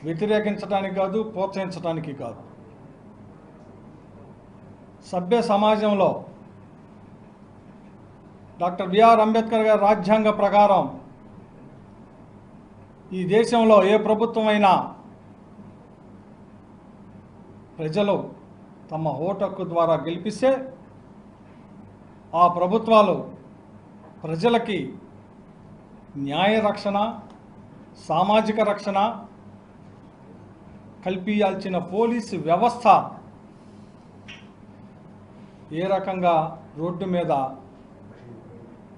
వ్యతిరేకించడానికి కాదు, ప్రోత్సహించడానికి కాదు. సభ్య సమాజంలో డాక్టర్ బిఆర్ అంబేద్కర్ గారి రాజ్యాంగ ప్రకారం ఈ దేశంలో ఏ ప్రభుత్వమైనా ప్రజలు తమ ఓటు హక్కు ద్వారా గెలిపిస్తే ఆ ప్రభుత్వాలు ప్రజలకి న్యాయ రక్షణ, సామాజిక రక్షణ కల్పించాల్సిన పోలీసు వ్యవస్థ ఏ రకంగా రోడ్డు మీద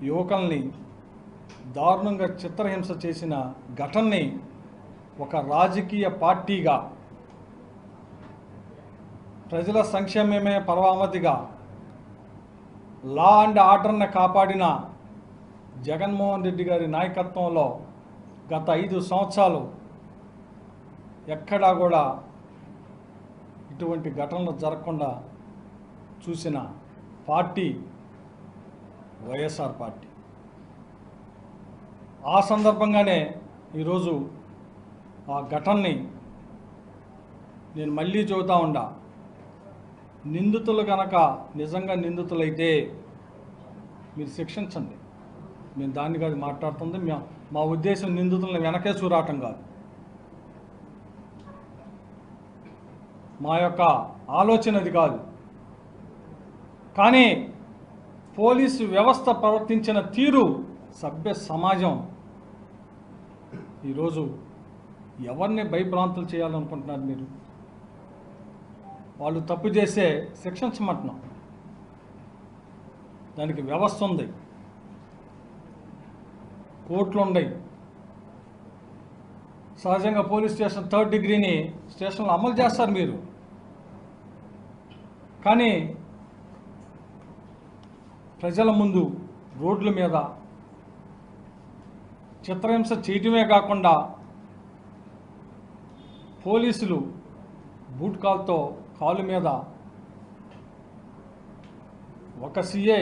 యువకుల్ని దారుణంగా చిత్రహింస చేసిన ఘటనని ఒక రాజకీయ పార్టీగా ప్రజల సంక్షేమమే పరమావధిగా లా అండ్ ఆర్డర్ని కాపాడిన జగన్మోహన్ రెడ్డి గారి నాయకత్వంలో గత 5 సంవత్సరాలు ఎక్కడా కూడా ఇటువంటి ఘటనలు జరగకుండా చూసిన పార్టీ వైఎస్ఆర్ పార్టీ. ఆ సందర్భంగానే ఈరోజు ఆ ఘటనని నేను మళ్ళీ చెబుతా ఉండా. నిందితులు కనుక నిజంగా నిందితులైతే మీరు శిక్షించండి. మేము దాన్ని కాదు మాట్లాడుతుంది. మా ఉద్దేశం నిందితులను వెనకే చూరాటం కాదు. మా యొక్క ఆలోచన అది కాదు. కానీ పోలీసు వ్యవస్థ ప్రవర్తించిన తీరు సభ్య సమాజం ఈరోజు ఎవరిని భయభ్రాంతులు చేయాలనుకుంటున్నారు మీరు? వాళ్ళు తప్పు చేస్తే శిక్షించమంటున్నాం. దానికి వ్యవస్థ ఉంది, కోర్టులు ఉన్నాయి. సహజంగా పోలీస్ స్టేషన్ 3rd డిగ్రీని స్టేషన్లో అమలు చేస్తారు మీరు. కానీ ప్రజల ముందు రోడ్ల మీద చిత్రహింస చేయటమే కాకుండా పోలీసులు బూట్ కాల్తో కాలు మీద ఒక సీఏ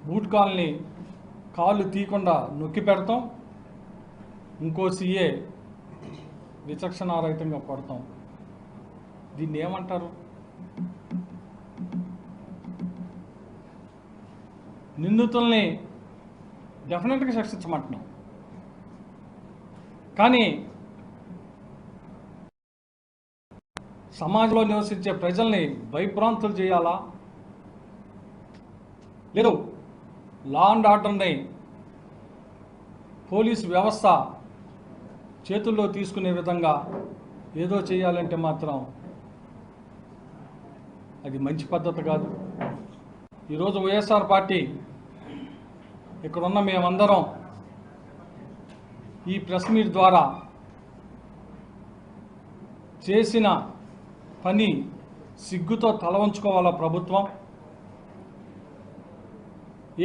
బూట్ కాల్ని కాళ్ళు తీయకుండా నొక్కి పెడతాం, ఇంకో సీఏ విచక్షణారహితంగా కొడతాం. దీన్ని ఏమంటారు? నిందితుల్ని డెఫినెట్గా శిక్షించమంటున్నాం. కానీ సమాజంలో నివసించే ప్రజల్ని భయభ్రాంతులు చేయాలా? లేదు, లా అండ్ ఆర్డర్ని పోలీసు వ్యవస్థ చేతుల్లో తీసుకునే విధంగా ఏదో చేయాలంటే మాత్రం అది మంచి పద్ధతి కాదు. ఈరోజు వైఎస్ఆర్ పార్టీ ఇక్కడున్న మేమందరం ఈ ప్రెస్ మీట్ ద్వారా చేసిన పని సిగ్గుతో తల వంచుకోవాలా ప్రభుత్వం.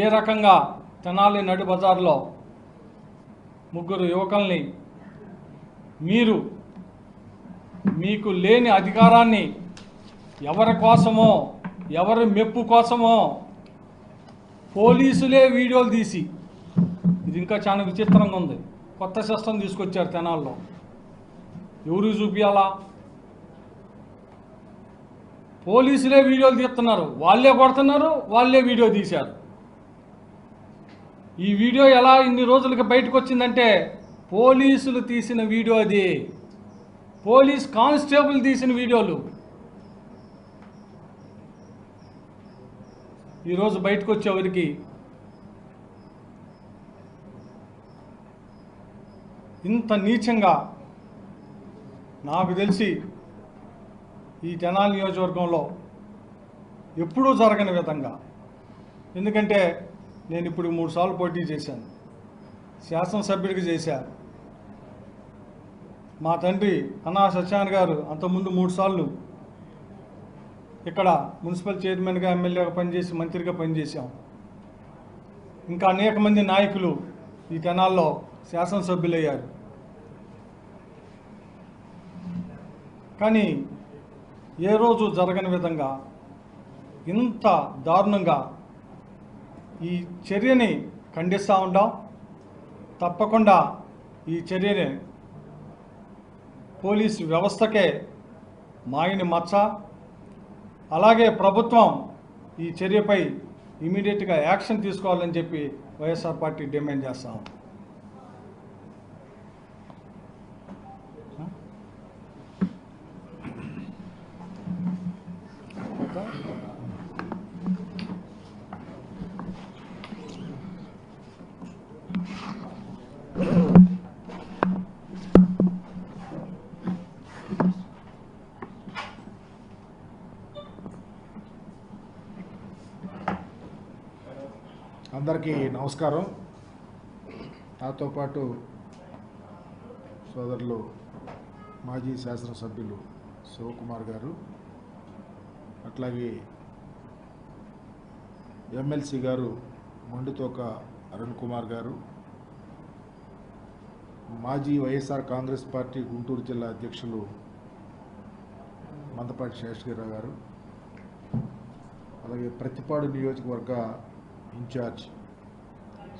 ఏ రకంగా తెనాలి నడి బజార్లో 3 యువకుల్ని మీకు లేని అధికారాన్ని ఎవరి కోసమో, ఎవరి మెప్పు కోసమో పోలీసులే వీడియోలు తీసి, ఇది ఇంకా చాలా విచిత్రంగా ఉంది, కొత్త సిస్టమ్ తీసుకొచ్చారు తెనాల్లో. ఎవరు చూపించాలా? పోలీసులే వీడియోలు తీస్తున్నారు, వాళ్ళే కొడుతున్నారు, వాళ్ళే వీడియో తీశారు. ఈ వీడియో ఎలా ఇన్ని రోజులకి బయటకు వచ్చిందంటే పోలీసులు తీసిన వీడియో, అది పోలీస్ కానిస్టేబుల్ తీసిన వీడియోలు ఈరోజు బయటకు వచ్చేవరికి ఇంత నీచంగా నాకు తెలిసి ఈ తెనాలి నియోజకవర్గంలో ఎప్పుడూ జరగని విధంగా. ఎందుకంటే నేను ఇప్పుడు 3 సార్లు పోటీ చేశాను, శాసనసభ్యుడికి చేశాను. మా తండ్రి అన్నా సత్యనారాయణ గారు అంతకుముందు 3 సార్లు ఇక్కడ మున్సిపల్ చైర్మన్గా, ఎమ్మెల్యేగా పనిచేసి మంత్రిగా పనిచేశాం. ఇంకా అనేక మంది నాయకులు ఈ తెనాల్లో శాసనసభ్యులయ్యారు. కానీ ఏ రోజు జరగని విధంగా ఇంత దారుణంగా ఈ చర్యని ఖండిస్తూ ఉంటాం. తప్పకుండా ఈ చర్యని పోలీసు వ్యవస్థకే మాయని మచ్చ. అలాగే ప్రభుత్వం ఈ చర్యపై ఇమీడియట్గా యాక్షన్ తీసుకోవాలని చెప్పి వైఎస్ఆర్ పార్టీ డిమాండ్ చేస్తాం. అందరికీ నమస్కారం. నాతో పాటు సోదరులు మాజీ శాసనసభ్యులు శివకుమార్ గారు, అట్లాగే ఎమ్మెల్సీ గారు మొండితోక అరుణ్ కుమార్ గారు, మాజీ వైఎస్ఆర్ కాంగ్రెస్ పార్టీ గుంటూరు జిల్లా అధ్యక్షులు మందపాటి శేషగిరిరావు గారు, అలాగే ప్రతిపాడు నియోజకవర్గ ఇన్ఛార్జ్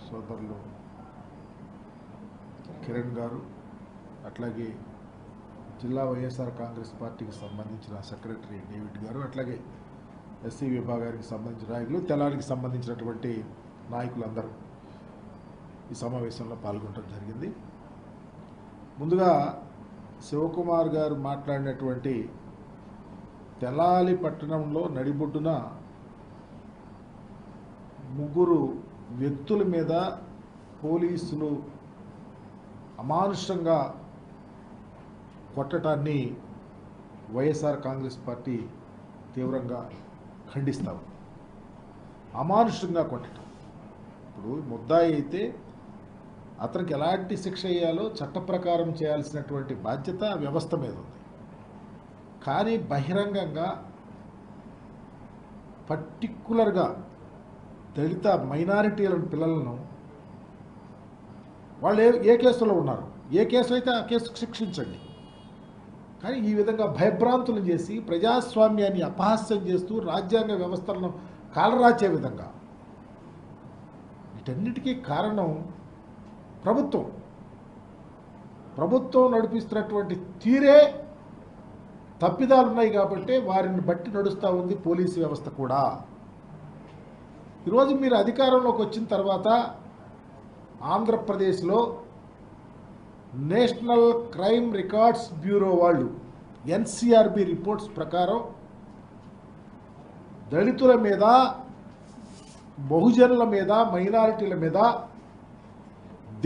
సోదరులు కిరణ్ గారు, అట్లాగే జిల్లా వైఎస్ఆర్ కాంగ్రెస్ పార్టీకి సంబంధించిన సెక్రటరీ డేవిడ్ గారు, అట్లాగే ఎస్సీ విభాగానికి సంబంధించిన నాయకులు, తెలానికి సంబంధించినటువంటి నాయకులందరూ ఈ సమావేశంలో పాల్గొనడం జరిగింది. ముందుగా శివకుమార్ గారు మాట్లాడినటువంటి తెలాలి పట్టణంలో నడిబొడ్డున ముగ్గురు వ్యక్తుల మీద పోలీసులు అమానుషంగా కొట్టడాన్ని వైఎస్ఆర్ కాంగ్రెస్ పార్టీ తీవ్రంగా ఖండిస్తాం. అమానుషంగా కొట్టడం, ఇప్పుడు ముద్దాయి అయితే అతనికి ఎలాంటి శిక్ష వేయాలో చట్ట ప్రకారం చేయాల్సినటువంటి బాధ్యత వ్యవస్థ మీద ఉంది. కానీ బహిరంగంగా పర్టిక్యులర్గా దళిత మైనారిటీల పిల్లలను వాళ్ళు ఏ కేసులో ఉన్నారు, ఏ కేసు అయితే ఆ కేసుకు శిక్షించండి, కానీ ఈ విధంగా భయభ్రాంతులు చేసి ప్రజాస్వామ్యాన్ని అపహాస్యం చేస్తూ రాజ్యాంగ వ్యవస్థలను కాలరాచే విధంగా, వీటన్నిటికీ కారణం ప్రభుత్వం నడిపిస్తున్నటువంటి తీరే తప్పిదాలు ఉన్నాయి కాబట్టి వారిని బట్టి నడుస్తూ ఉంది పోలీసు వ్యవస్థ కూడా. ఈరోజు మీరు అధికారంలోకి వచ్చిన తర్వాత ఆంధ్రప్రదేశ్లో నేషనల్ క్రైమ్ రికార్డ్స్ బ్యూరో వాళ్ళు ఎన్సీఆర్బి రిపోర్ట్స్ ప్రకారం దళితుల మీద, బహుజనుల మీద, మైనారిటీల మీద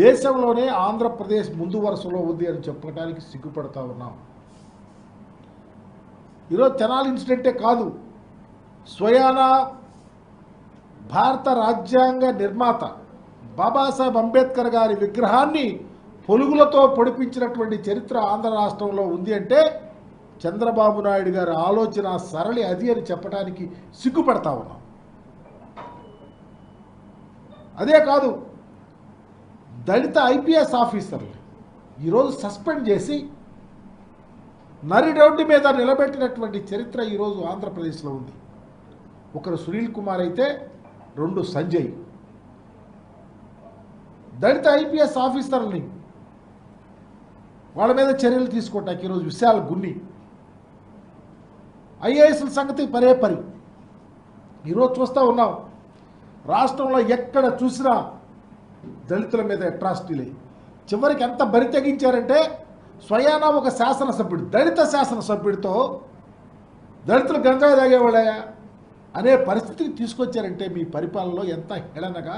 దేశంలోనే ఆంధ్రప్రదేశ్ ముందు వరుసలో ఉంది అని చెప్పడానికి సిగ్గుపడతా ఉన్నాం. ఈరోజు తెనాలి ఇన్సిడెంటే కాదు, స్వయానా భారత రాజ్యాంగ నిర్మాత బాబాసాహెబ్ అంబేద్కర్ గారి విగ్రహాన్ని పొలుగులతో పొడిపించినటువంటి చరిత్ర ఆంధ్ర రాష్ట్రంలో ఉంది అంటే చంద్రబాబు నాయుడు గారి ఆలోచన సరళి అది అని చెప్పడానికి సిగ్గుపడతా ఉన్నాం. అదే కాదు, దళిత ఐపీఎస్ ఆఫీసర్లు ఈరోజు సస్పెండ్ చేసి నరి రోడ్డు మీద నిలబెట్టినటువంటి చరిత్ర ఈరోజు ఆంధ్రప్రదేశ్లో ఉంది. ఒకరు సునీల్ కుమార్ అయితే, రెండు సంజయ్. దళిత ఐపీఎస్ ఆఫీసర్ని వాళ్ళ మీద చర్యలు తీసుకోవటానికి ఈరోజు విశాల్ గున్ని. ఐఏఎస్ల సంగతి పరే పరి ఈరోజు చూస్తూ ఉన్నాం. రాష్ట్రంలో ఎక్కడ చూసినా దళితుల మీద అట్రాసిటీలే. చివరికి ఎంత బరి తెగించారంటే స్వయానా ఒక శాసనసభ్యుడు, దళిత శాసనసభ్యుడితో దళితులు గంజాయి తాగేవాళ్ళయా అనే పరిస్థితికి తీసుకొచ్చారంటే మీ పరిపాలనలో ఎంత హేళనగా